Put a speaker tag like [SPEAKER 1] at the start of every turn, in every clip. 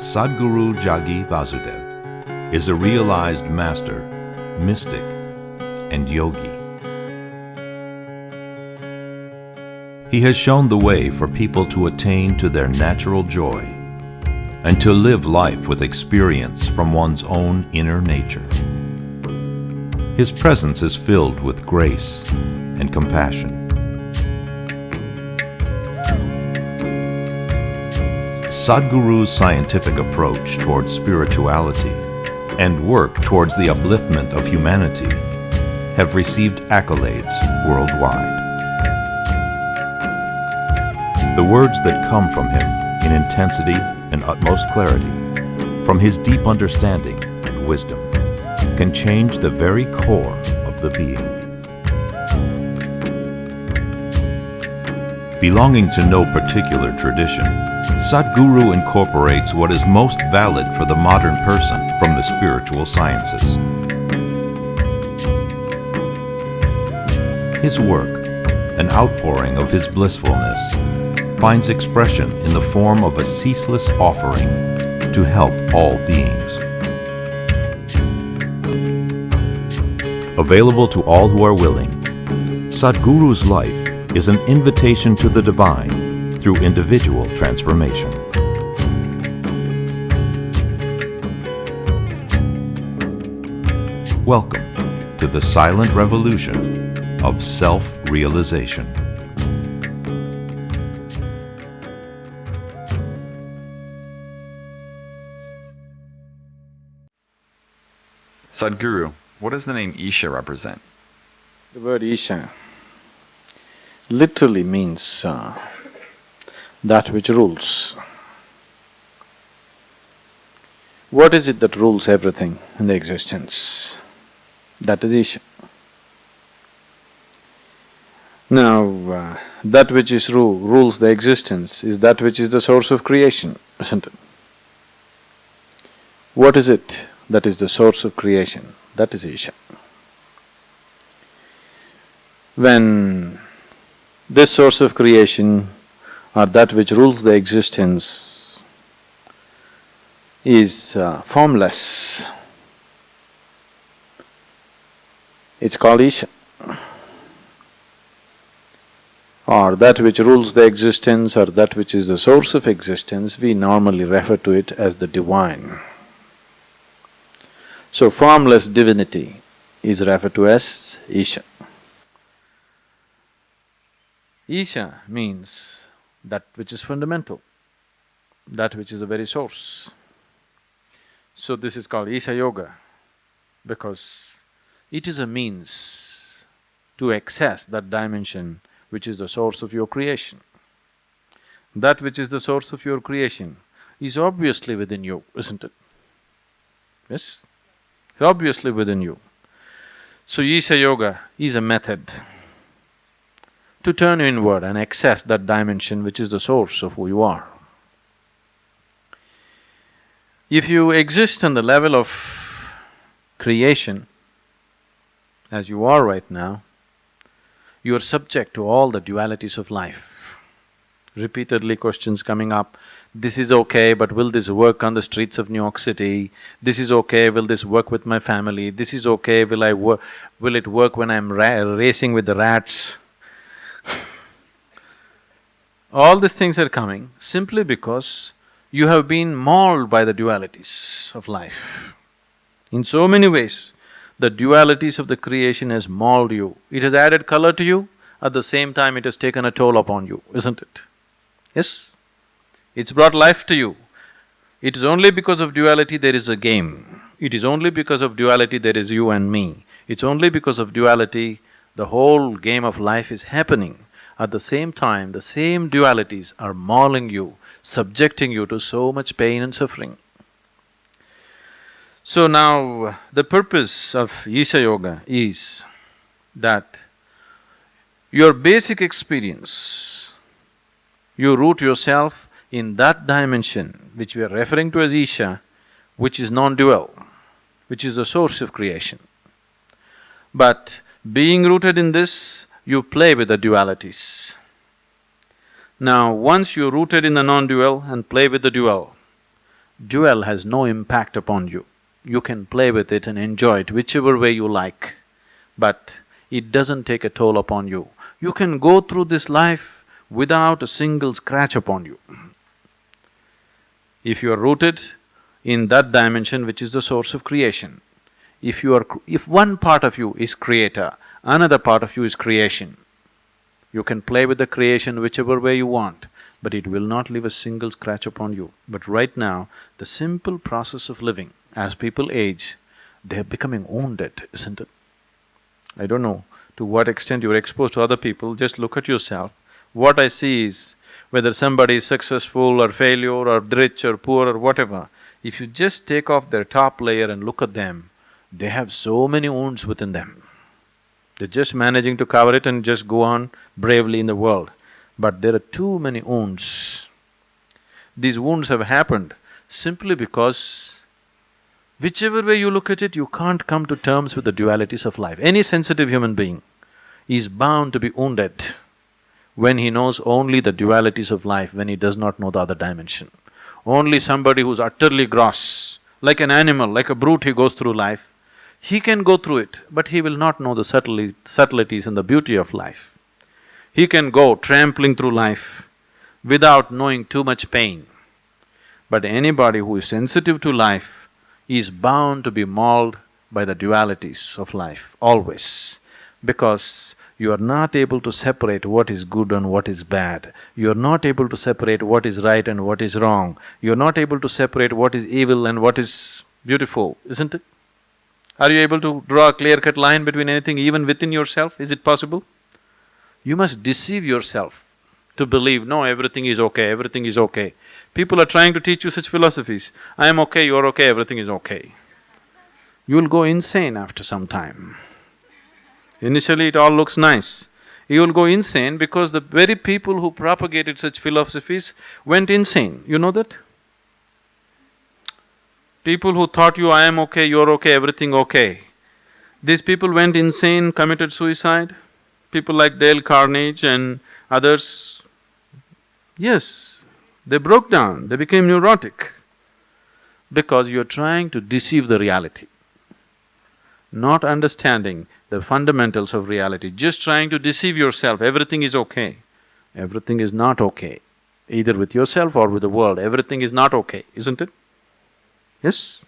[SPEAKER 1] Sadhguru Jagi Vasudev is a realized master, mystic, and yogi. He has shown the way for people to attain to their natural joy and to live life with experience from one's own inner nature. His presence is filled with grace and compassion. Sadhguru's scientific approach towards spirituality and work towards the upliftment of humanity have received accolades worldwide. The words that come from him in intensity and utmost clarity, from his deep understanding and wisdom, can change the very core of the being. Belonging to no particular tradition, Sadhguru incorporates what is most valid for the modern person from the spiritual sciences. His work, an outpouring of his blissfulness, finds expression in the form of a ceaseless offering to help all beings. Available to all who are willing, Sadhguru's life is an invitation to the divine through individual transformation. Welcome to the silent revolution of self-realization.
[SPEAKER 2] Sadhguru, what does the name Isha represent?
[SPEAKER 3] The word Isha literally means that which rules. What is it that rules everything in the existence? That is Isha. Now, that which is rules the existence is that which is the source of creation, isn't it? What is it that is the source of creation? That is Isha. When this source of creation or that which rules the existence is formless, it's called Isha. Or that which rules the existence or that which is the source of existence, we normally refer to it as the divine. So formless divinity is referred to as Isha. Isha means that which is fundamental, that which is the very source. So this is called Isha Yoga because it is a means to access that dimension which is the source of your creation. That which is the source of your creation is obviously within you, isn't it? Yes? It's obviously within you. So Isha Yoga is a method to turn inward and access that dimension which is the source of who you are. If you exist on the level of creation, as you are right now, you are subject to all the dualities of life. Repeatedly questions coming up, this is okay, but will this work on the streets of New York City? This is okay, will this work with my family? This is okay, will it work when I'm racing with the rats? All these things are coming simply because you have been mauled by the dualities of life. In so many ways, the dualities of the creation has mauled you. It has added color to you, at the same time it has taken a toll upon you, isn't it? Yes? It's brought life to you. It is only because of duality there is a game. It is only because of duality there is you and me. It's only because of duality the whole game of life is happening. At the same time, the same dualities are mauling you, subjecting you to so much pain and suffering. So now, the purpose of Isha Yoga is that your basic experience, you root yourself in that dimension which we are referring to as Isha, which is non-dual, which is the source of creation. But being rooted in this, you play with the dualities. Now, once you're rooted in the non-dual and play with the dual, dual has no impact upon you. You can play with it and enjoy it whichever way you like, but it doesn't take a toll upon you. You can go through this life without a single scratch upon you. If you are rooted in that dimension which is the source of creation, if one part of you is creator, another part of you is creation, you can play with the creation whichever way you want, but it will not leave a single scratch upon you. But right now, the simple process of living, as people age, they're becoming wounded, isn't it? I don't know to what extent you're exposed to other people, just look at yourself. What I see is, whether somebody is successful or failure or rich or poor or whatever, if you just take off their top layer and look at them, they have so many wounds within them. They're just managing to cover it and just go on bravely in the world. But there are too many wounds. These wounds have happened simply because whichever way you look at it, you can't come to terms with the dualities of life. Any sensitive human being is bound to be wounded when he knows only the dualities of life, when he does not know the other dimension. Only somebody who's utterly gross, like an animal, like a brute, he goes through life. He can go through it, but he will not know the subtleties and the beauty of life. He can go trampling through life without knowing too much pain. But anybody who is sensitive to life is bound to be mauled by the dualities of life, always. Because you are not able to separate what is good and what is bad. You are not able to separate what is right and what is wrong. You are not able to separate what is evil and what is beautiful, isn't it? Are you able to draw a clear-cut line between anything, even within yourself? Is it possible? You must deceive yourself to believe, no, everything is okay, everything is okay. People are trying to teach you such philosophies. I am okay, you're okay, everything is okay. You'll go insane after some time. Initially it all looks nice. You'll go insane because the very people who propagated such philosophies went insane. You know that? People who taught you, I am okay, you're okay, everything okay. These people went insane, committed suicide. People like Dale Carnegie and others, yes, they broke down, they became neurotic. Because you're trying to deceive the reality, not understanding the fundamentals of reality, just trying to deceive yourself, everything is okay. Everything is not okay, either with yourself or with the world, everything is not okay, isn't it? Yes?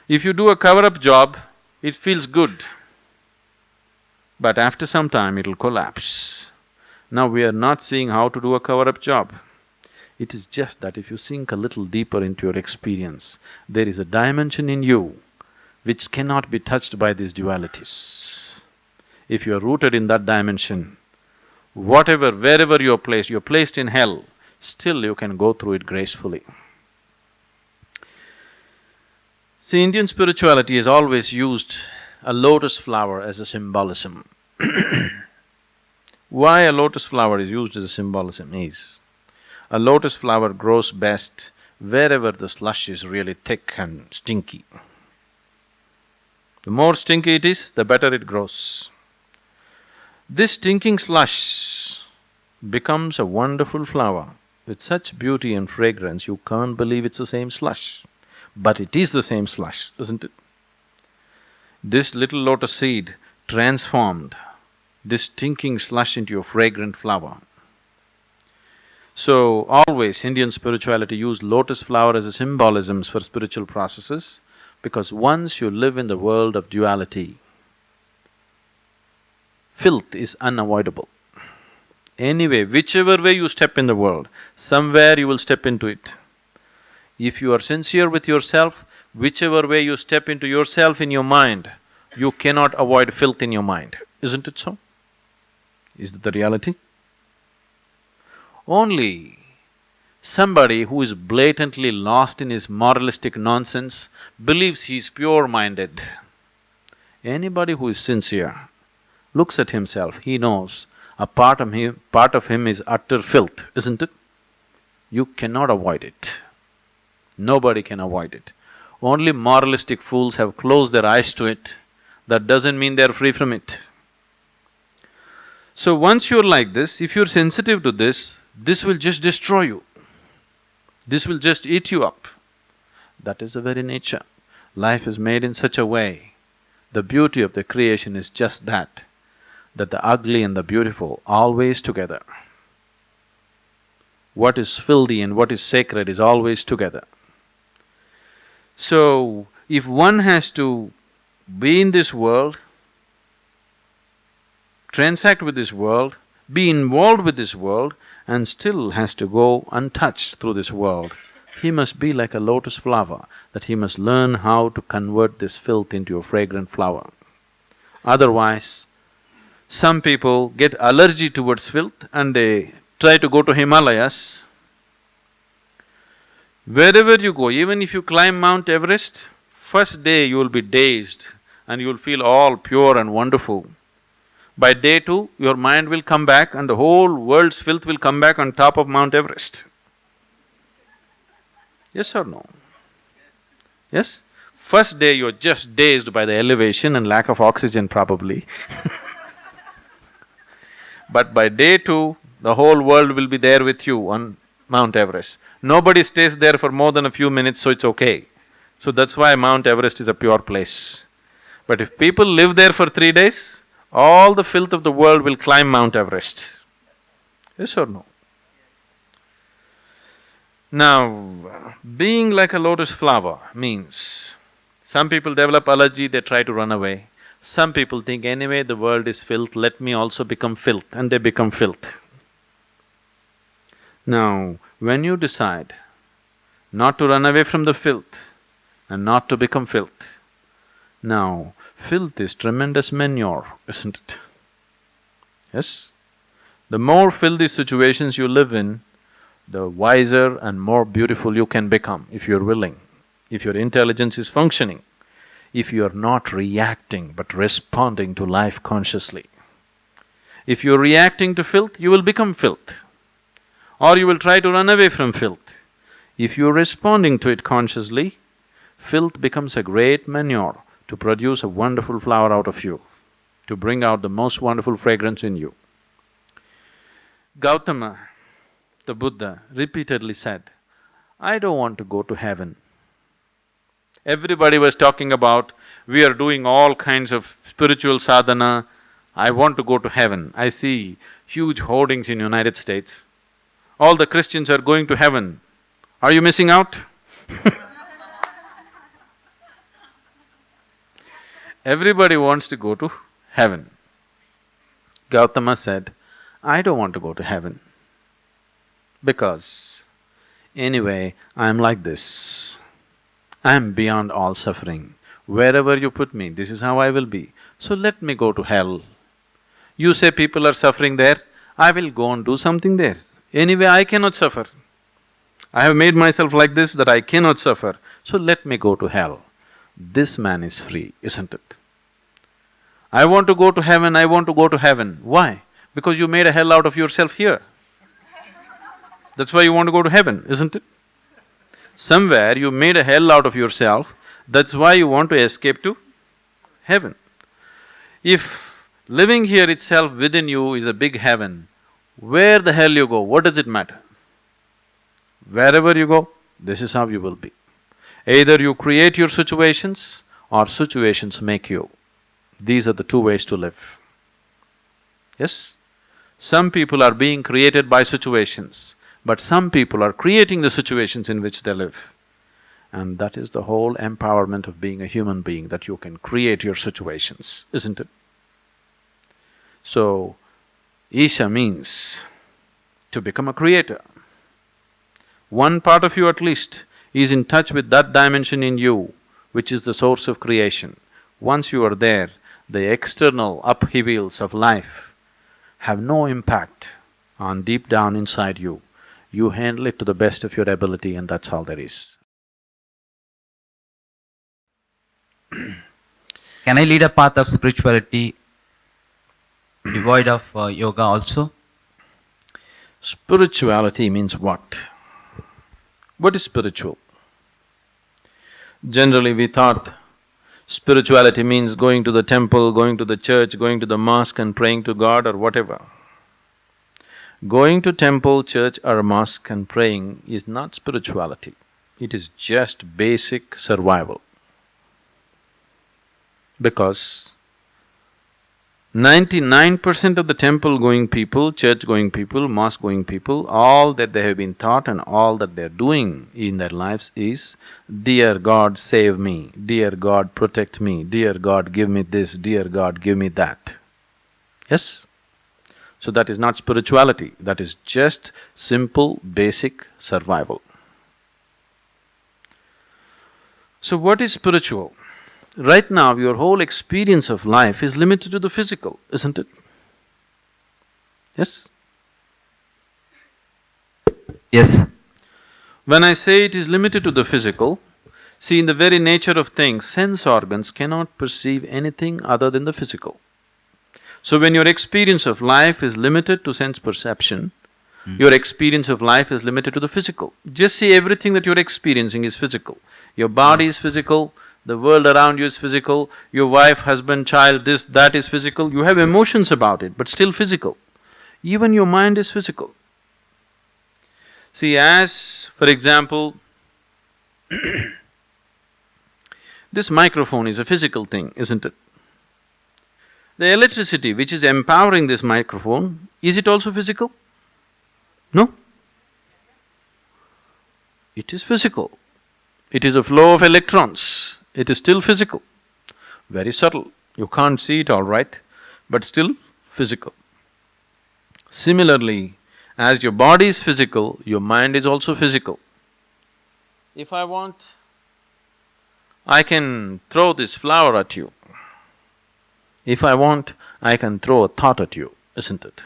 [SPEAKER 3] If you do a cover-up job, it feels good, but after some time it'll collapse. Now we are not seeing how to do a cover-up job. It is just that if you sink a little deeper into your experience, there is a dimension in you which cannot be touched by these dualities. If you are rooted in that dimension, whatever, wherever you're placed in hell, still you can go through it gracefully. See, Indian spirituality has always used a lotus flower as a symbolism. Why a lotus flower is used as a symbolism is, a lotus flower grows best wherever the slush is really thick and stinky. The more stinky it is, the better it grows. This stinking slush becomes a wonderful flower with such beauty and fragrance, you can't believe it's the same slush. But it is the same slush, isn't it? This little lotus seed transformed this stinking slush into a fragrant flower. So, always Indian spirituality used lotus flower as a symbolism for spiritual processes, because once you live in the world of duality, filth is unavoidable. Anyway, whichever way you step in the world, somewhere you will step into it. If you are sincere with yourself, whichever way you step into yourself in your mind, you cannot avoid filth in your mind. Isn't it so? Is that the reality? Only somebody who is blatantly lost in his moralistic nonsense believes he is pure-minded. Anybody who is sincere looks at himself, he knows a part of him is utter filth, isn't it? You cannot avoid it. Nobody can avoid it. Only moralistic fools have closed their eyes to it. That doesn't mean they're free from it. So once you're like this, if you're sensitive to this will just destroy you. This will just eat you up. That is the very nature. Life is made in such a way, the beauty of the creation is just that the ugly and the beautiful always together. What is filthy and what is sacred is always together. So, if one has to be in this world, transact with this world, be involved with this world, and still has to go untouched through this world, he must be like a lotus flower, that he must learn how to convert this filth into a fragrant flower. Otherwise, some people get allergy towards filth and they try to go to Himalayas. Wherever you go, even if you climb Mount Everest, first day you will be dazed and you will feel all pure and wonderful. By day two, your mind will come back and the whole world's filth will come back on top of Mount Everest. Yes or no? Yes? First day you're just dazed by the elevation and lack of oxygen probably but by day two, the whole world will be there with you on Mount Everest. Nobody stays there for more than a few minutes, so it's okay. So that's why Mount Everest is a pure place. But if people live there for 3 days, all the filth of the world will climb Mount Everest. Yes or no? Now, being like a lotus flower means, some people develop allergy, they try to run away. Some people think, anyway the world is filth, let me also become filth, and they become filth. Now, when you decide not to run away from the filth and not to become filth, now, filth is tremendous manure, isn't it? Yes? The more filthy situations you live in, the wiser and more beautiful you can become if you're willing, if your intelligence is functioning, if you're not reacting but responding to life consciously. If you're reacting to filth, you will become filth, or you will try to run away from filth. If you're responding to it consciously, filth becomes a great manure to produce a wonderful flower out of you, to bring out the most wonderful fragrance in you. Gautama, the Buddha, repeatedly said, I don't want to go to heaven. Everybody was talking about, we are doing all kinds of spiritual sadhana, I want to go to heaven. I see huge hoardings in United States. All the Christians are going to heaven. Are you missing out? Everybody wants to go to heaven. Gautama said, I don't want to go to heaven because anyway, I'm like this. I'm beyond all suffering. Wherever you put me, this is how I will be. So let me go to hell. You say people are suffering there, I will go and do something there. Anyway, I cannot suffer. I have made myself like this that I cannot suffer, so let me go to hell. This man is free, isn't it? I want to go to heaven, I want to go to heaven. Why? Because you made a hell out of yourself here. That's why you want to go to heaven, isn't it? Somewhere you made a hell out of yourself, that's why you want to escape to heaven. If living here itself within you is a big heaven, where the hell you go, what does it matter? Wherever you go, this is how you will be. Either you create your situations or situations make you. These are the two ways to live. Yes? Some people are being created by situations, but some people are creating the situations in which they live. And that is the whole empowerment of being a human being, that you can create your situations, isn't it? So, Isha means to become a creator. One part of you at least is in touch with that dimension in you, which is the source of creation. Once you are there, the external upheavals of life have no impact on deep down inside you. You handle it to the best of your ability and that's all there is.
[SPEAKER 4] Can I lead a path of spirituality devoid of yoga also?
[SPEAKER 3] Spirituality means what? What is spiritual? Generally we thought spirituality means going to the temple, going to the church, going to the mosque and praying to God or whatever. Going to temple, church or mosque and praying is not spirituality. It is just basic survival. Because 99% of the temple-going people, church-going people, mosque-going people, all that they have been taught and all that they're doing in their lives is, "Dear God, save me. Dear God, protect me. Dear God, give me this. Dear God, give me that." Yes? So that is not spirituality, that is just simple, basic survival. So what is spiritual? Right now, your whole experience of life is limited to the physical, isn't it? Yes?
[SPEAKER 4] Yes.
[SPEAKER 3] When I say it is limited to the physical, see, in the very nature of things, sense organs cannot perceive anything other than the physical. So when your experience of life is limited to sense perception, your experience of life is limited to the physical. Just see, everything that you're experiencing is physical. Your body is physical, the world around you is physical, your wife, husband, child, this, that is physical. You have emotions about it, but still physical. Even your mind is physical. See, as for example, this microphone is a physical thing, isn't it? The electricity which is empowering this microphone, is it also physical? No? It is physical. It is a flow of electrons. It is still physical. Very subtle. You can't see it all right, but still physical. Similarly, as your body is physical, your mind is also physical. If I want, I can throw this flower at you. If I want, I can throw a thought at you, isn't it?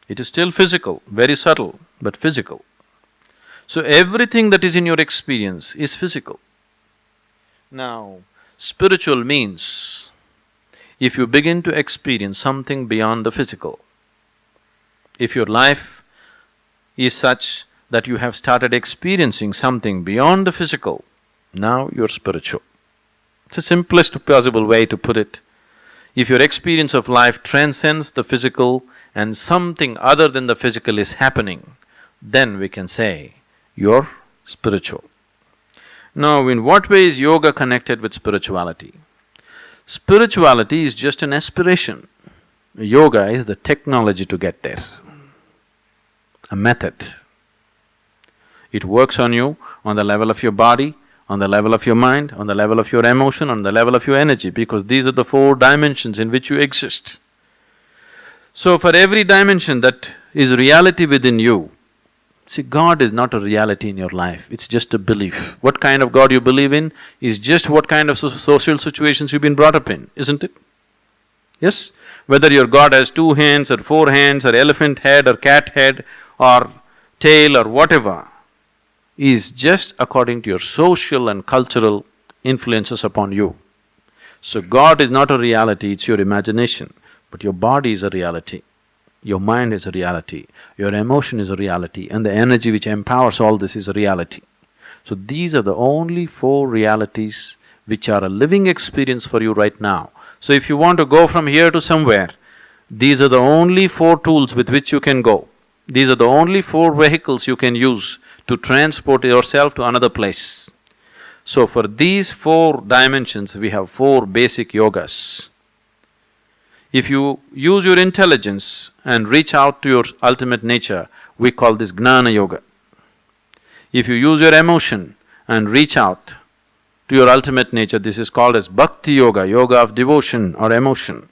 [SPEAKER 3] It is still physical, very subtle, but physical. So everything that is in your experience is physical. Now, spiritual means, if you begin to experience something beyond the physical, if your life is such that you have started experiencing something beyond the physical, now you're spiritual. It's the simplest possible way to put it. If your experience of life transcends the physical and something other than the physical is happening, then we can say you're spiritual. Now, in what way is yoga connected with spirituality? Spirituality is just an aspiration. Yoga is the technology to get there, a method. It works on you on the level of your body, on the level of your mind, on the level of your emotion, on the level of your energy, because these are the four dimensions in which you exist. So for every dimension that is reality within you, see, God is not a reality in your life, it's just a belief. What kind of God you believe in is just what kind of social situations you've been brought up in, isn't it? Yes? Whether your God has 2 hands or 4 hands or elephant head or cat head or tail or whatever, is just according to your social and cultural influences upon you. So God is not a reality, it's your imagination, but your body is a reality, your mind is a reality, your emotion is a reality, and the energy which empowers all this is a reality. So these are the only 4 realities which are a living experience for you right now. So if you want to go from here to somewhere, these are the only 4 tools with which you can go. These are the only 4 vehicles you can use to transport yourself to another place. So for these 4 dimensions, we have 4 basic yogas. If you use your intelligence and reach out to your ultimate nature, we call this Gnana Yoga. If you use your emotion and reach out to your ultimate nature, this is called as Bhakti Yoga, yoga of devotion or emotion.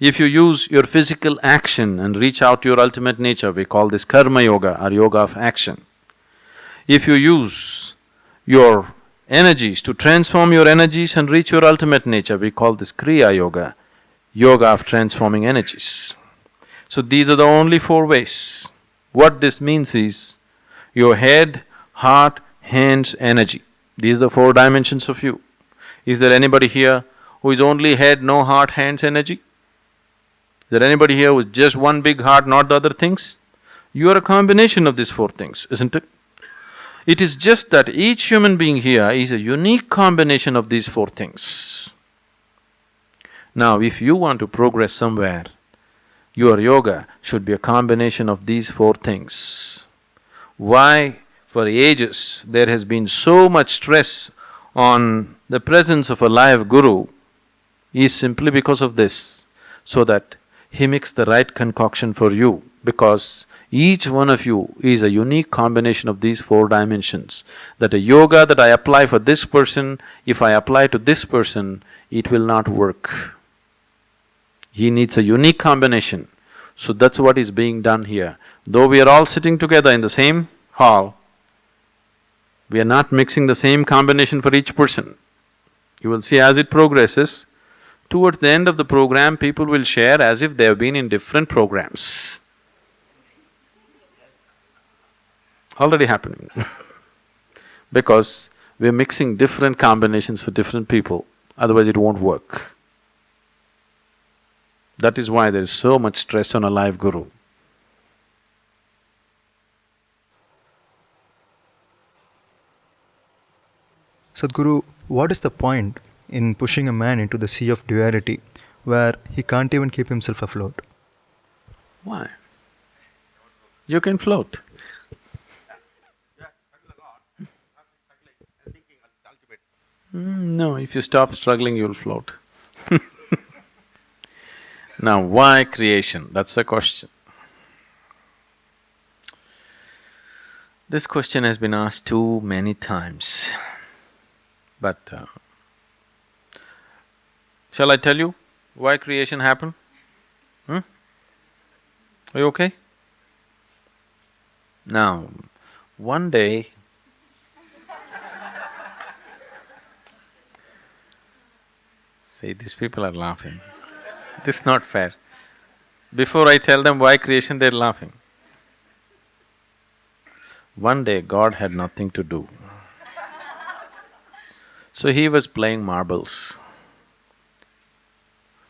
[SPEAKER 3] If you use your physical action and reach out to your ultimate nature, we call this Karma Yoga or yoga of action. If you use your energies to transform your energies and reach your ultimate nature, we call this Kriya Yoga, yoga of transforming energies. So these are the only 4 ways. What this means is, your head, heart, hands, energy. These are the 4 dimensions of you. Is there anybody here who is only head, no heart, hands, energy? Is there anybody here with just one big heart, not the other things? You are a combination of these 4 things, isn't it? It is just that each human being here is a unique combination of these 4 things. Now, if you want to progress somewhere, your yoga should be a combination of these 4 things. Why For ages, there has been so much stress on the presence of a live guru is simply because of this, so that he makes the right concoction for you, because each one of you is a unique combination of these four dimensions. That a yoga that I apply for this person, if I apply to this person, it will not work. He needs a unique combination. So that's what is being done here. Though we are all sitting together in the same hall, we are not mixing the same combination for each person. You will see as it progresses, towards the end of the program, people will share as if they have been in different programs. Already happening because we are mixing different combinations for different people, otherwise it won't work. That is why there is so much stress on a live guru.
[SPEAKER 5] Sadhguru, what is the point in pushing a man into the sea of duality where he can't even keep himself afloat?
[SPEAKER 3] Why? You can float. No, if you stop struggling, you'll float. Now, why creation? That's the question. This question has been asked too many times, but shall I tell you why creation happened? Are you okay? Now, one day, see, these people are laughing. This is not fair. Before I tell them why creation, they're laughing. One day, God had nothing to do. So he was playing marbles.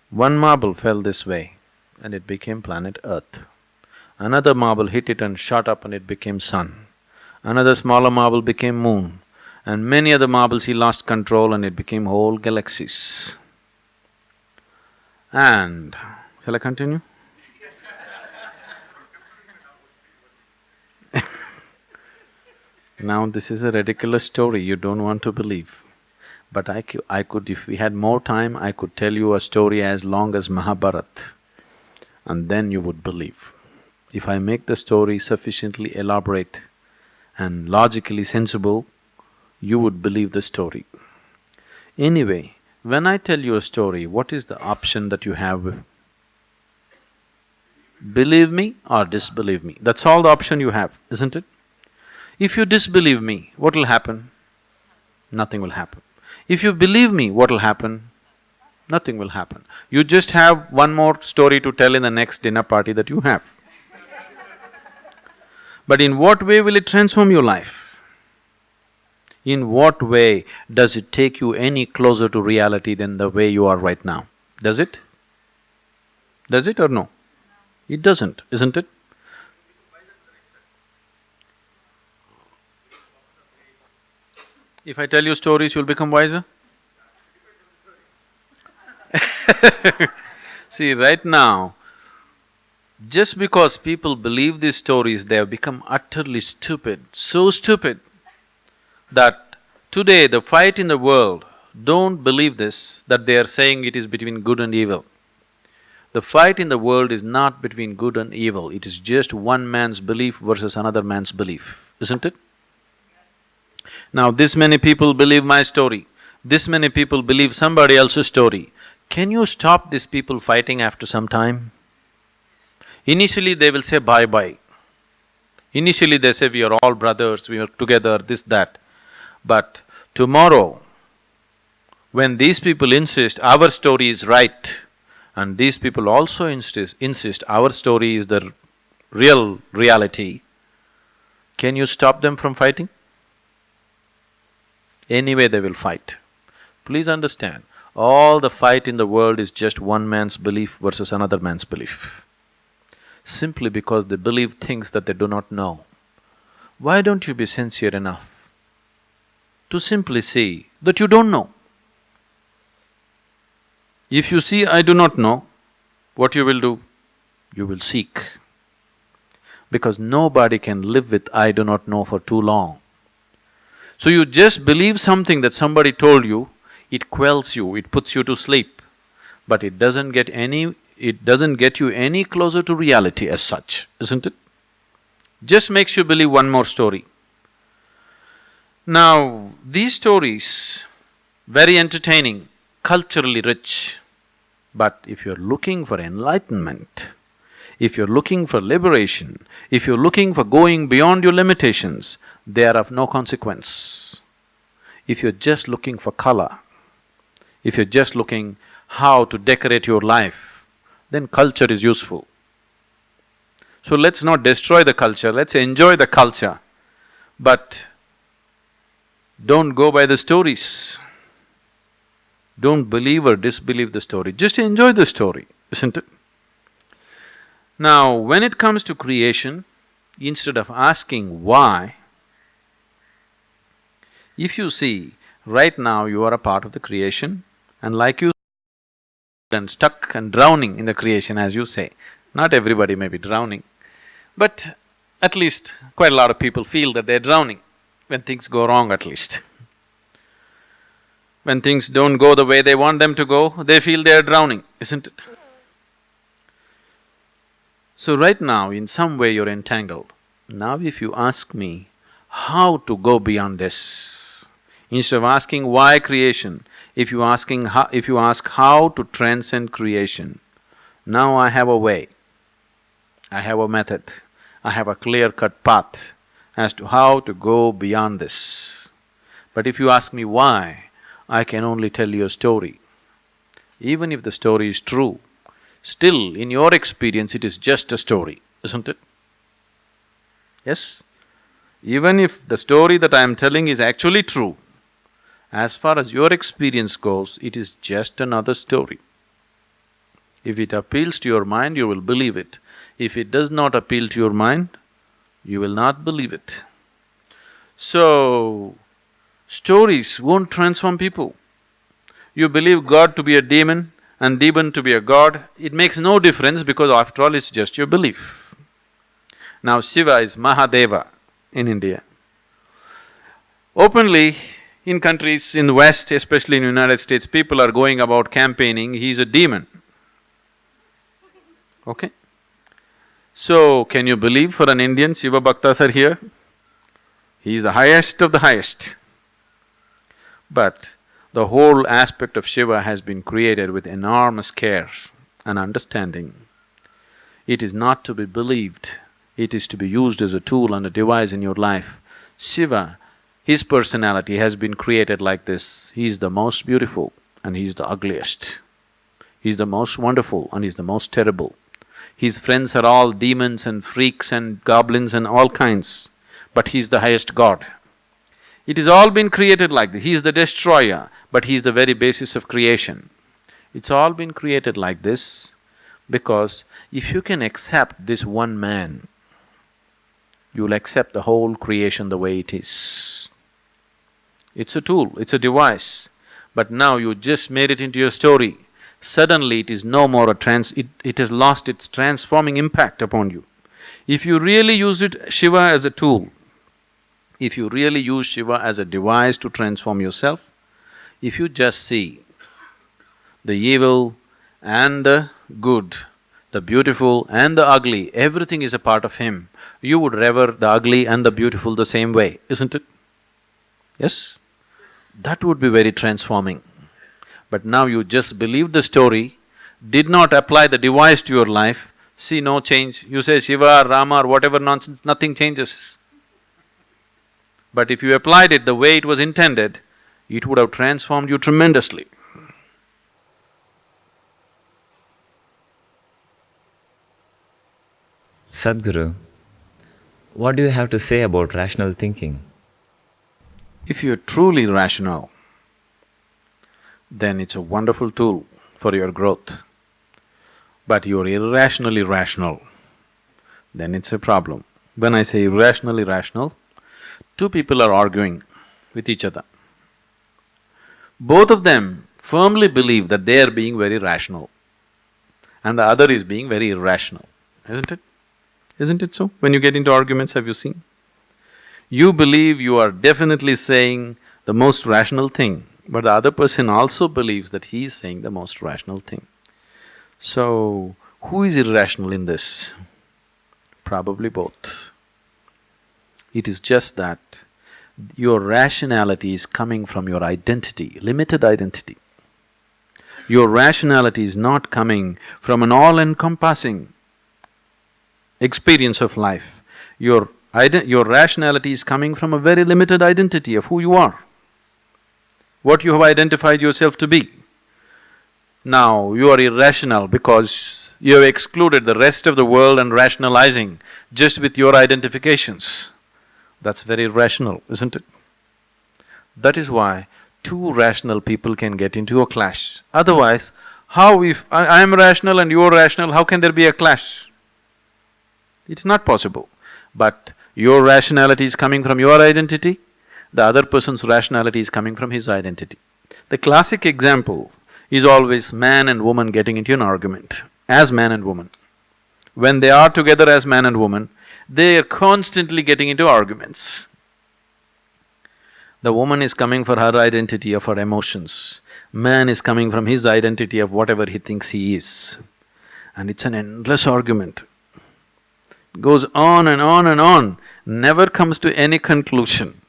[SPEAKER 3] One marble fell this way and it became planet Earth. Another marble hit it and shot up and it became sun. Another smaller marble became moon. And many other marbles he lost control and it became whole galaxies. And… shall I continue? Now this is a ridiculous story you don't want to believe. But I could… if we had more time, I could tell you a story as long as Mahabharata, and then you would believe. If I make the story sufficiently elaborate and logically sensible, you would believe the story. Anyway, when I tell you a story, what is the option that you have? Believe me or disbelieve me, that's all the option you have, isn't it? If you disbelieve me, what will happen? Nothing will happen. If you believe me, what will happen? Nothing will happen. You just have one more story to tell in the next dinner party that you have. But in what way will it transform your life? In what way does it take you any closer to reality than the way you are right now? Does it? Does it or no? It doesn't, isn't it? If I tell you stories, you'll become wiser? See, right now, just because people believe these stories, they have become utterly stupid, so stupid that today the fight in the world, don't believe this, that they are saying it is between good and evil. The fight in the world is not between good and evil, it is just one man's belief versus another man's belief, isn't it? Now, this many people believe my story, this many people believe somebody else's story. Can you stop these people fighting after some time? Initially they will say bye-bye. Initially they say we are all brothers, we are together, this, that. But tomorrow, when these people insist our story is right, and these people also insist our story is the real reality, can you stop them from fighting? Anyway they will fight. Please understand, all the fight in the world is just one man's belief versus another man's belief. Simply because they believe things that they do not know. Why don't you be sincere enough to simply see that you don't know? If you see I do not know, what you will do? You will seek. because nobody can live with "I do not know" for too long. So you just believe something that somebody told you, it quells you, it puts you to sleep, but it doesn't get you any closer to reality as such, isn't it? Just makes you believe one more story. Now, these stories, very entertaining, culturally rich, but if you're looking for enlightenment, if you're looking for liberation, if you're looking for going beyond your limitations, they are of no consequence. If you're just looking for color, if you're just looking how to decorate your life, then culture is useful. So let's not destroy the culture, let's enjoy the culture, but don't go by the stories. Don't believe or disbelieve the story, just enjoy the story, isn't it? Now, when it comes to creation, instead of asking why, if you see, right now you are a part of the creation, and like you and stuck and drowning in the creation, as you say. Not everybody may be drowning, but at least quite a lot of people feel that they're drowning when things go wrong, at least. When things don't go the way they want them to go, they feel they're drowning, isn't it? So right now, in some way you're entangled. Now if you ask me how to go beyond this, instead of asking why creation, if you ask how to transcend creation, now I have a way, I have a method, I have a clear-cut path as to how to go beyond this. But if you ask me why, I can only tell you a story. Even if the story is true, still in your experience it is just a story, isn't it? Yes? Even if the story that I am telling is actually true, as far as your experience goes, it is just another story. If it appeals to your mind, you will believe it. If it does not appeal to your mind, you will not believe it. So, stories won't transform people. You believe God to be a demon and demon to be a god, it makes no difference because after all it's just your belief. Now Shiva is Mahadeva in India. Openly, in countries in the West, especially in the United States, people are going about campaigning, he's a demon. Okay? So, can you believe for an Indian, Shiva Bhaktas are here? He is the highest of the highest. But the whole aspect of Shiva has been created with enormous care and understanding. It is not to be believed, it is to be used as a tool and a device in your life. Shiva, his personality has been created like this. He is the most beautiful and he is the ugliest. He is the most wonderful and he is the most terrible. His friends are all demons and freaks and goblins and all kinds, but he is the highest god. It has all been created like this. He is the destroyer, but he is the very basis of creation. It's all been created like this because if you can accept this one man, you'll accept the whole creation the way it is. It's a tool, it's a device, but now you just made it into your story. Suddenly it is no more it has lost its transforming impact upon you. If you really use Shiva as a tool, if you really use Shiva as a device to transform yourself, if you just see the evil and the good, the beautiful and the ugly, everything is a part of him, you would revere the ugly and the beautiful the same way, isn't it? Yes? That would be very transforming. But now you just believed the story, did not apply the device to your life, see no change. You say Shiva or Rama or whatever nonsense, nothing changes. But if you applied it the way it was intended, it would have transformed you tremendously.
[SPEAKER 6] Sadhguru, what do you have to say about rational thinking?
[SPEAKER 3] If you're truly rational, then it's a wonderful tool for your growth. But you're irrationally rational, then it's a problem. When I say irrationally rational, two people are arguing with each other. Both of them firmly believe that they are being very rational and the other is being very irrational, isn't it? Isn't it so? When you get into arguments, have you seen? You believe you are definitely saying the most rational thing, but the other person also believes that he is saying the most rational thing. So, who is irrational in this? Probably both. It is just that your rationality is coming from your identity, limited identity. Your rationality is not coming from an all-encompassing experience of life. Your rationality is coming from a very limited identity of who you are, what you have identified yourself to be. Now, you are irrational because you have excluded the rest of the world and rationalizing just with your identifications. That's very rational, isn't it? That is why two rational people can get into a clash. Otherwise, how if I am rational and you're rational, how can there be a clash? It's not possible. But your rationality is coming from your identity, the other person's rationality is coming from his identity. The classic example is always man and woman getting into an argument, as man and woman. When they are together as man and woman, they are constantly getting into arguments. The woman is coming for her identity of her emotions, man is coming from his identity of whatever he thinks he is. And it's an endless argument. It goes on and on and on, never comes to any conclusion.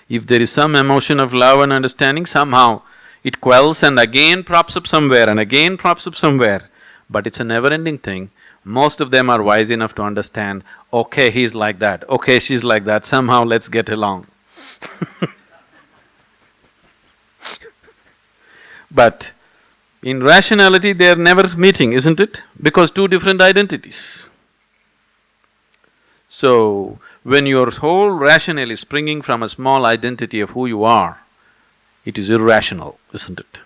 [SPEAKER 3] If there is some emotion of love and understanding, somehow it quells and again props up somewhere and again props up somewhere. But it's a never-ending thing. Most of them are wise enough to understand, okay, he's like that, okay, she's like that, somehow let's get along. But in rationality, they are never meeting, isn't it? Because two different identities. So, when your whole rationale is springing from a small identity of who you are, it is irrational, isn't it?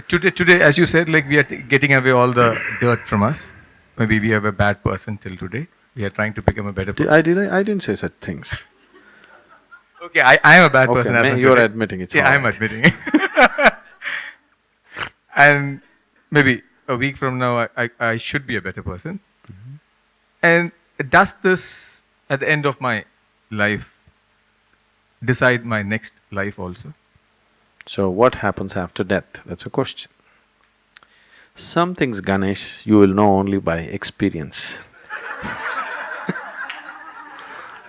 [SPEAKER 7] Today, as you said, like we are getting away all the dirt from us. Maybe we have a bad person till today. We are trying to become a better person.
[SPEAKER 3] I didn't say such things.
[SPEAKER 7] Okay, I am a bad person as of
[SPEAKER 3] You're
[SPEAKER 7] today.
[SPEAKER 3] admitting it.
[SPEAKER 7] Yeah, I'm admitting it. And maybe a week from now, I should be a better person. And does this, at the end of my life, decide my next life also?
[SPEAKER 3] So what happens after death? That's a question. Some things, Ganesh, you will know only by experience.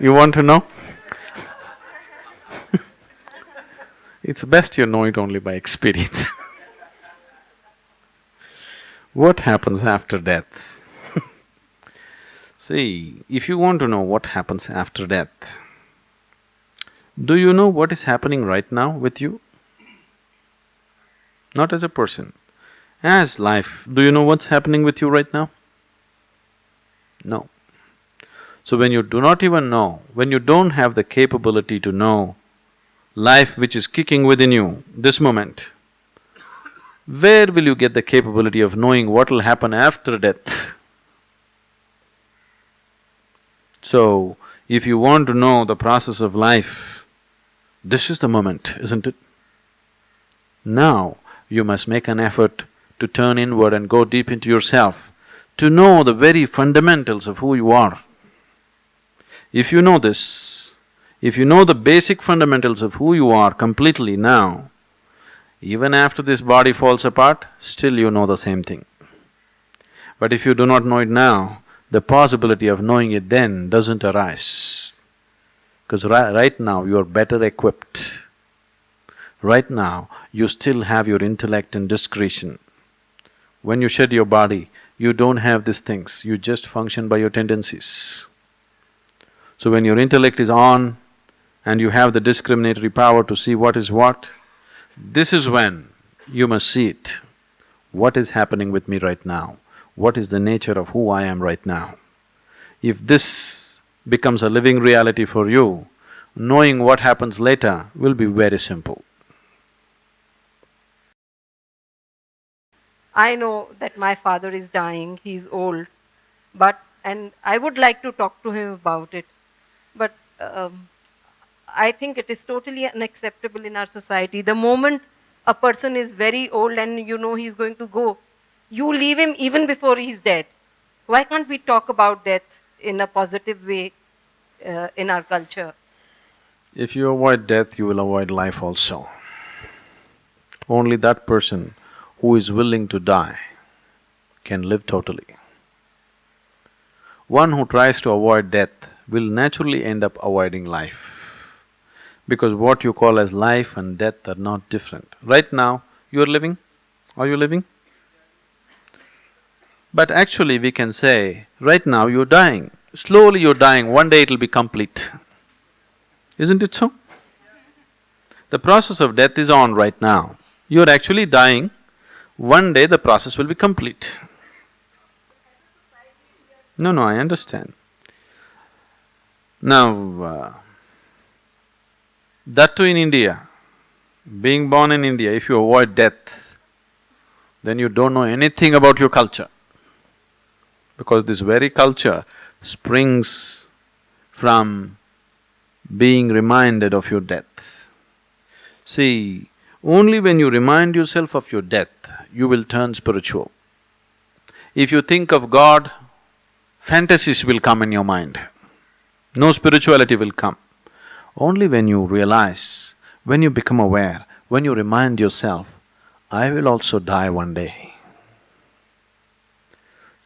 [SPEAKER 3] You want to know? It's best you know it only by experience. What happens after death? See, if you want to know what happens after death, do you know what is happening right now with you? Not as a person, as life, do you know what's happening with you right now? No. So when you do not even know, when you don't have the capability to know life which is kicking within you this moment, where will you get the capability of knowing what will happen after death? So, if you want to know the process of life, this is the moment, isn't it? Now, you must make an effort to turn inward and go deep into yourself, to know the very fundamentals of who you are. If you know this, if you know the basic fundamentals of who you are completely now, even after this body falls apart, still you know the same thing. But if you do not know it now, the possibility of knowing it then doesn't arise. Because right now you are better equipped. Right now, you still have your intellect and discretion. When you shed your body, you don't have these things, you just function by your tendencies. So when your intellect is on and you have the discriminatory power to see what is what, this is when you must see it. What is happening with me right now? What is the nature of who I am right now? If this becomes a living reality for you, knowing what happens later will be very simple.
[SPEAKER 8] I know that my father is dying, he's old, and I would like to talk to him about it. But I think it is totally unacceptable in our society. The moment a person is very old and you know he's going to go, You leave him even before he's dead. Why can't we talk about death in a positive way in our culture?
[SPEAKER 3] If you avoid death, you will avoid life also. Only that person who is willing to die can live totally. One who tries to avoid death will naturally end up avoiding life. Because what you call as life and death are not different. Right now, you are living? Are you living? But actually we can say, right now you're dying. Slowly you're dying, one day it'll be complete. Isn't it so? The process of death is on right now. You're actually dying, one day the process will be complete. No, I understand. Now, that too in India, being born in India, if you avoid death, then you don't know anything about your culture. Because this very culture springs from being reminded of your death. See, only when you remind yourself of your death, you will turn spiritual. If you think of God, fantasies will come in your mind. No spirituality will come. Only when you realize, when you become aware, when you remind yourself, I will also die one day.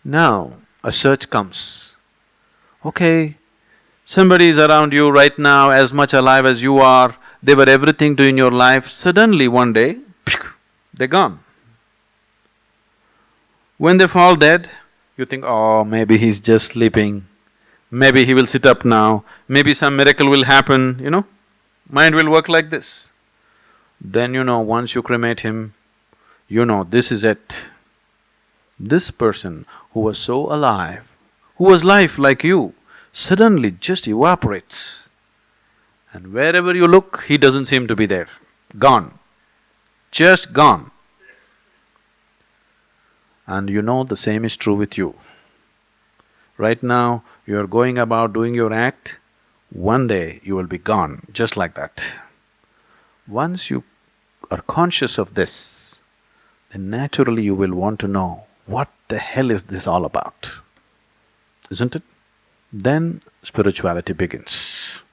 [SPEAKER 3] Now, a search comes. Okay, somebody is around you right now as much alive as you are, they were everything to you in your life, suddenly one day, they're gone. When they fall dead, you think, oh, maybe he's just sleeping, maybe he will sit up now, maybe some miracle will happen, you know, mind will work like this. Then you know, once you cremate him, you know, this is it. This person who was so alive, who was life like you, suddenly just evaporates. And wherever you look, he doesn't seem to be there, gone, just gone. And you know the same is true with you. Right now, you are going about doing your act, one day you will be gone, just like that. Once you are conscious of this, then naturally you will want to know, what the hell is this all about? Isn't it? Then spirituality begins.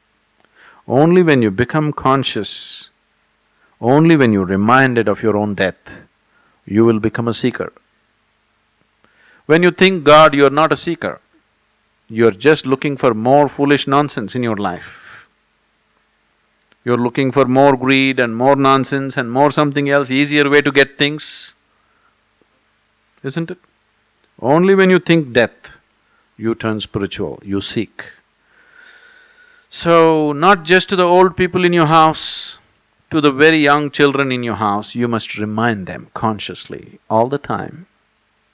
[SPEAKER 3] Only when you become conscious, only when you're reminded of your own death, you will become a seeker. When you think God, you're not a seeker. You're just looking for more foolish nonsense in your life. You're looking for more greed and more nonsense and more something else, easier way to get things, isn't it? Only when you think death, you turn spiritual, you seek. So, not just to the old people in your house, to the very young children in your house, you must remind them consciously, all the time,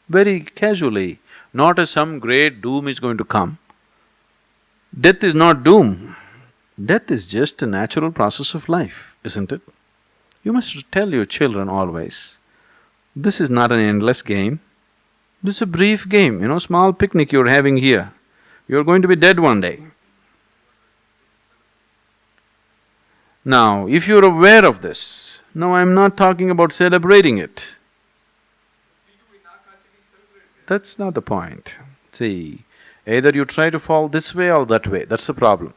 [SPEAKER 3] very casually, not as some great doom is going to come. Death is not doom. Death is just a natural process of life, isn't it? You must tell your children always, this is not an endless game, this is a brief game, you know, small picnic you're having here. You're going to be dead one day. Now, if you're aware of this, now I'm not talking about celebrating it. That's not the point. See, either you try to fall this way or that way, that's the problem.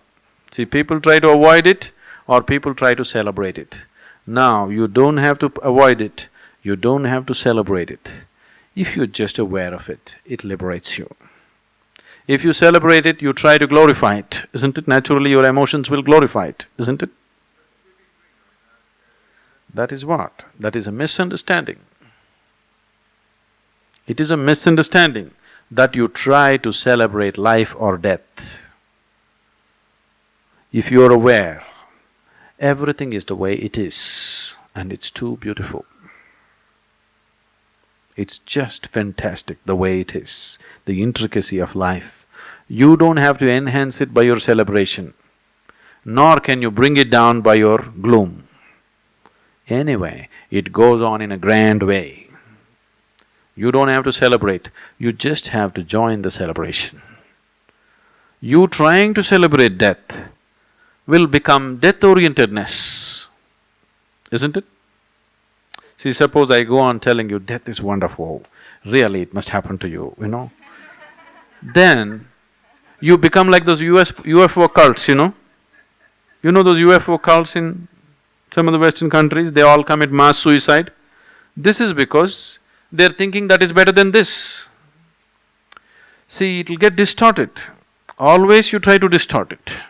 [SPEAKER 3] See, people try to avoid it or people try to celebrate it. Now, you don't have to avoid it, you don't have to celebrate it. If you're just aware of it, it liberates you. If you celebrate it, you try to glorify it, isn't it? Naturally, your emotions will glorify it, isn't it? That is what? That is a misunderstanding. It is a misunderstanding that you try to celebrate life or death. If you are aware, everything is the way it is and it's too beautiful. It's just fantastic the way it is, the intricacy of life. You don't have to enhance it by your celebration, nor can you bring it down by your gloom. Anyway, it goes on in a grand way. You don't have to celebrate, you just have to join the celebration. You trying to celebrate death will become death-orientedness, isn't it? See, suppose I go on telling you, death is wonderful, really it must happen to you, you know. Then you become like those UFO cults, you know. You know those UFO cults in some of the Western countries, they all commit mass suicide. This is because they're thinking that is better than this. See, it'll get distorted. Always you try to distort it.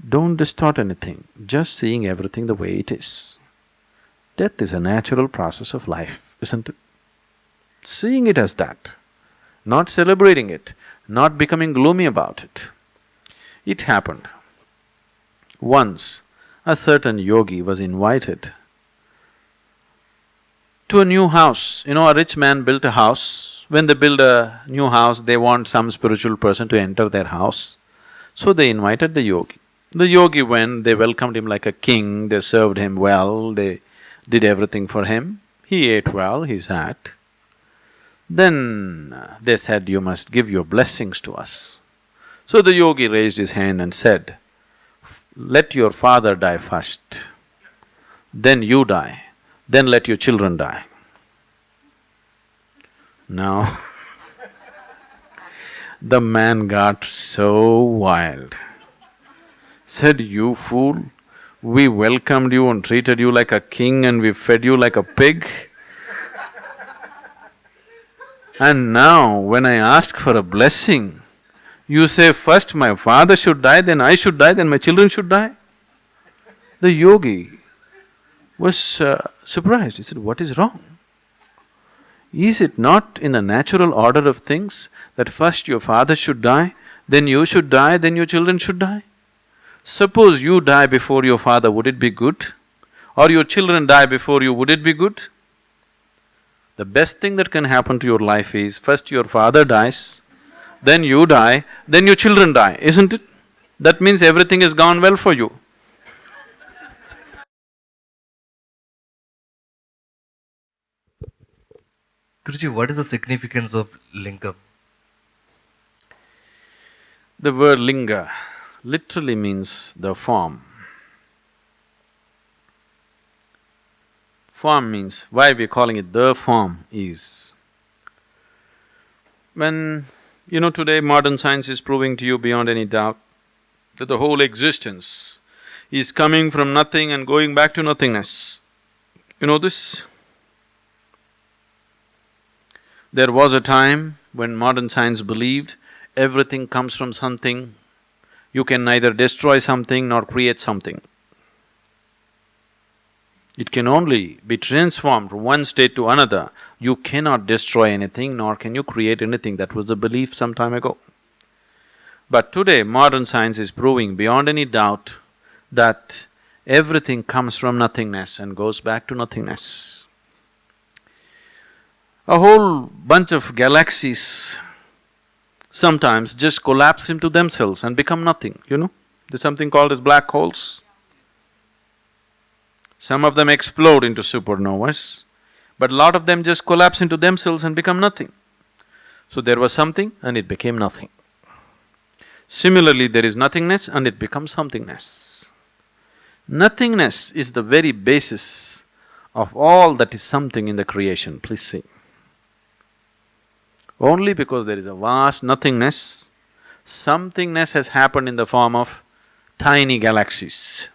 [SPEAKER 3] Don't distort anything, just seeing everything the way it is. Death is a natural process of life, isn't it? Seeing it as that, not celebrating it, not becoming gloomy about it. It happened. Once, a certain yogi was invited to a new house. You know, a rich man built a house. When they build a new house, they want some spiritual person to enter their house. So they invited the yogi. The yogi went, they welcomed him like a king, they served him well, they did everything for him. He ate well, he sat. Then they said, you must give your blessings to us. So the yogi raised his hand and said, let your father die first, then you die, then let your children die. Now, the man got so wild. Said, you fool, we welcomed you and treated you like a king and we fed you like a pig. And now, when I ask for a blessing, you say first my father should die, then I should die, then my children should die? The yogi was surprised. He said, what is wrong? Is it not in the natural order of things that first your father should die, then you should die, then your children should die? Suppose you die before your father, would it be good? Or your children die before you, would it be good? The best thing that can happen to your life is, first your father dies, then you die, then your children die, isn't it? That means everything has gone well for you.
[SPEAKER 9] Guruji, what is the significance of lingam?
[SPEAKER 3] The word linga literally means the form. Form means, why we're calling it the form is, when, you know, today modern science is proving to you beyond any doubt that the whole existence is coming from nothing and going back to nothingness. You know this? There was a time when modern science believed everything comes from something, you can neither destroy something nor create something. It can only be transformed from one state to another. You cannot destroy anything nor can you create anything. That was the belief some time ago. But today, modern science is proving beyond any doubt that everything comes from nothingness and goes back to nothingness. A whole bunch of galaxies sometimes just collapse into themselves and become nothing, you know? There's something called as black holes. Some of them explode into supernovas, but a lot of them just collapse into themselves and become nothing. So there was something and it became nothing. Similarly, there is nothingness and it becomes somethingness. Nothingness is the very basis of all that is something in the creation, please see. Only because there is a vast nothingness, somethingness has happened in the form of tiny galaxies.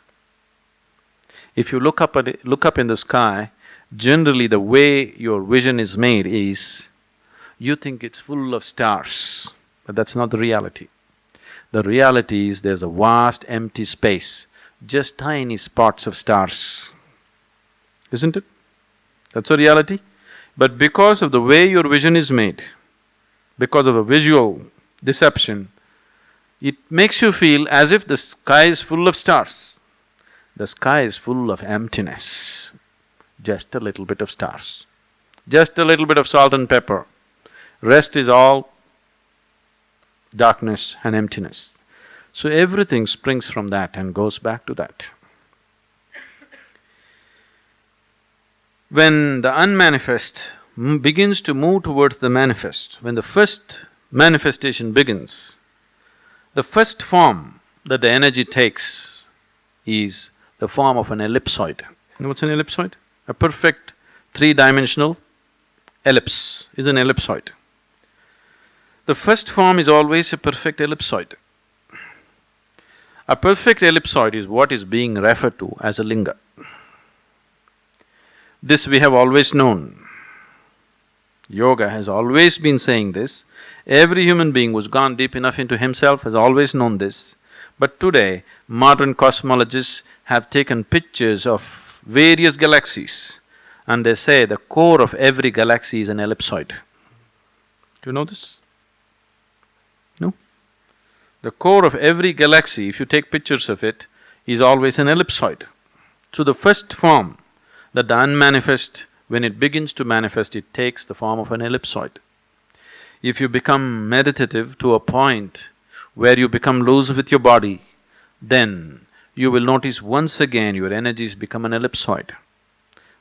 [SPEAKER 3] If you look up in the sky, generally the way your vision is made is, you think it's full of stars, but that's not the reality. The reality is there's a vast empty space, just tiny spots of stars, isn't it? That's a reality. But because of the way your vision is made, because of a visual deception, it makes you feel as if the sky is full of stars. The sky is full of emptiness, just a little bit of stars, just a little bit of salt and pepper. Rest is all darkness and emptiness. So everything springs from that and goes back to that. When the unmanifest begins to move towards the manifest, when the first manifestation begins, the first form that the energy takes is the form of an ellipsoid. You know what's an ellipsoid? A perfect three-dimensional ellipse is an ellipsoid. The first form is always a perfect ellipsoid. A perfect ellipsoid is what is being referred to as a linga. This we have always known. Yoga has always been saying this. Every human being who's gone deep enough into himself has always known this. But today, modern cosmologists have taken pictures of various galaxies and they say the core of every galaxy is an ellipsoid. Do you know this? No? The core of every galaxy, if you take pictures of it, is always an ellipsoid. So the first form, that the unmanifest, when it begins to manifest, it takes the form of an ellipsoid. If you become meditative to a point where you become loose with your body, then you will notice once again your energies become an ellipsoid.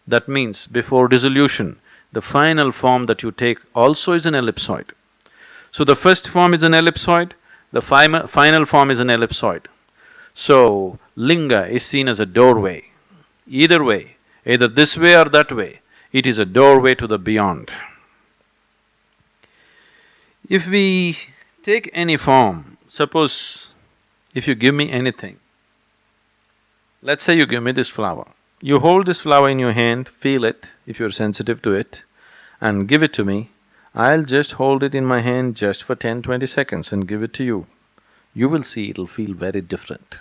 [SPEAKER 3] That means before dissolution, the final form that you take also is an ellipsoid. So the first form is an ellipsoid, the final form is an ellipsoid. So, linga is seen as a doorway. Either way, either this way or that way, it is a doorway to the beyond. If we take any form, suppose if you give me anything, let's say you give me this flower. You hold this flower in your hand, feel it, if you're sensitive to it, and give it to me. I'll just hold it in my hand just for 10-20 seconds and give it to you. You will see it'll feel very different.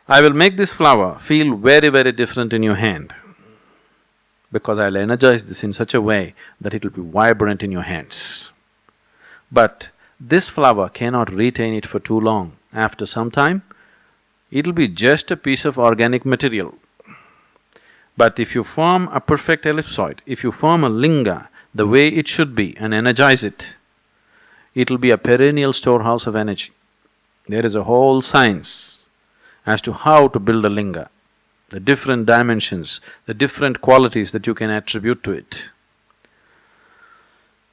[SPEAKER 3] I will make this flower feel very, very different in your hand because I'll energize this in such a way that it'll be vibrant in your hands. But this flower cannot retain it for too long. After some time, it'll be just a piece of organic material. But if you form a perfect ellipsoid, if you form a linga the way it should be and energize it, it'll be a perennial storehouse of energy. There is a whole science as to how to build a linga, the different dimensions, the different qualities that you can attribute to it.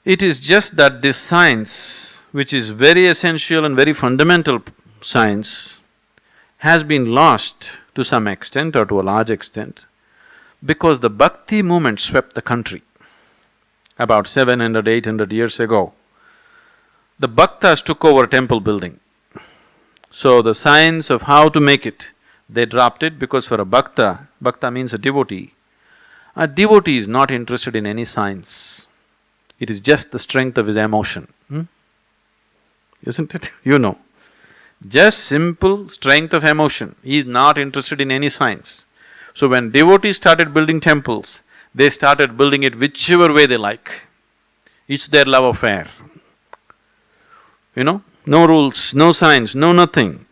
[SPEAKER 3] It is just that this science, which is very essential and very fundamental science, has been lost to some extent or to a large extent because the bhakti movement swept the country about 700, 800 years ago. The bhaktas took over temple building. So the science of how to make it, they dropped it because for a bhakta, bhakta means a devotee is not interested in any science. It is just the strength of his emotion, isn't it? You know. Just simple strength of emotion, he is not interested in any science. So when devotees started building temples, they started building it whichever way they like. It's their love affair. You know, no rules, no science, no nothing.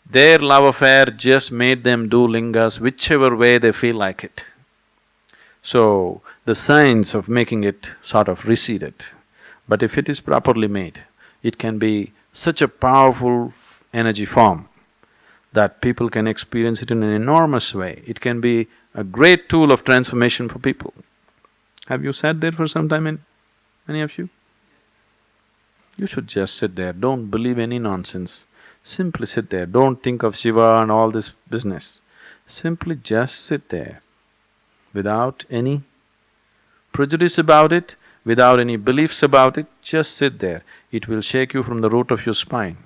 [SPEAKER 3] Their love affair just made them do lingas whichever way they feel like it. So, the science of making it sort of receded. But if it is properly made, it can be such a powerful energy form that people can experience it in an enormous way. It can be a great tool of transformation for people. Have you sat there for some time, any of you? You should just sit there, don't believe any nonsense. Simply sit there, don't think of Shiva and all this business. Simply just sit there, without any prejudice about it, without any beliefs about it, just sit there. It will shake you from the root of your spine.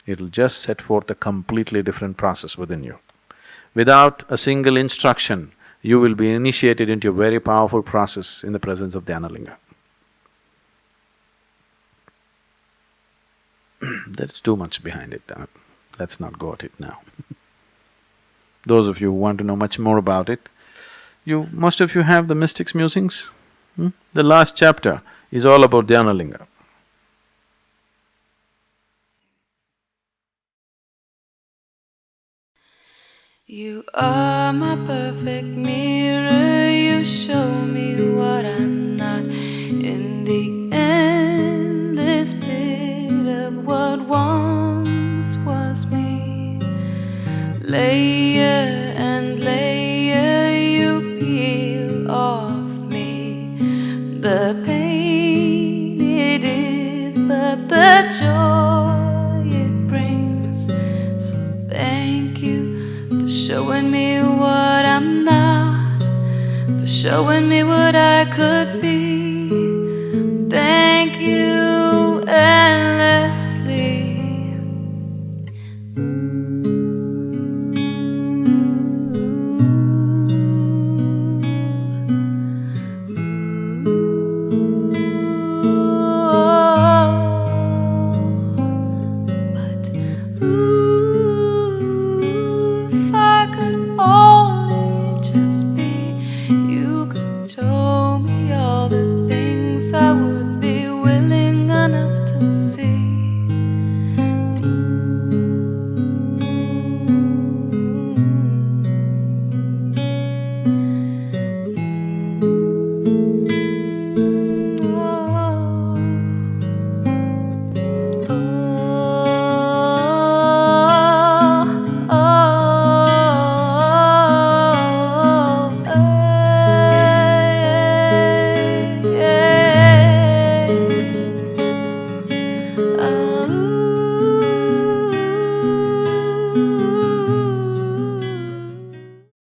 [SPEAKER 3] It'll just set forth a completely different process within you. Without a single instruction, you will be initiated into a very powerful process in the presence of Dhyanalinga. There's too much behind it, let's not go at it now. Those of you who want to know much more about it, most of you have the Mystics Musings. The last chapter is all about Dhyanalinga.
[SPEAKER 10] You are my perfect mirror, you show me what I'm not. In the endless pit of what once was me, layer and layer you peel off me. The pain it is, but the joy it brings. So thank you for showing me what I'm not, for showing me what I could be. Thank you endlessly.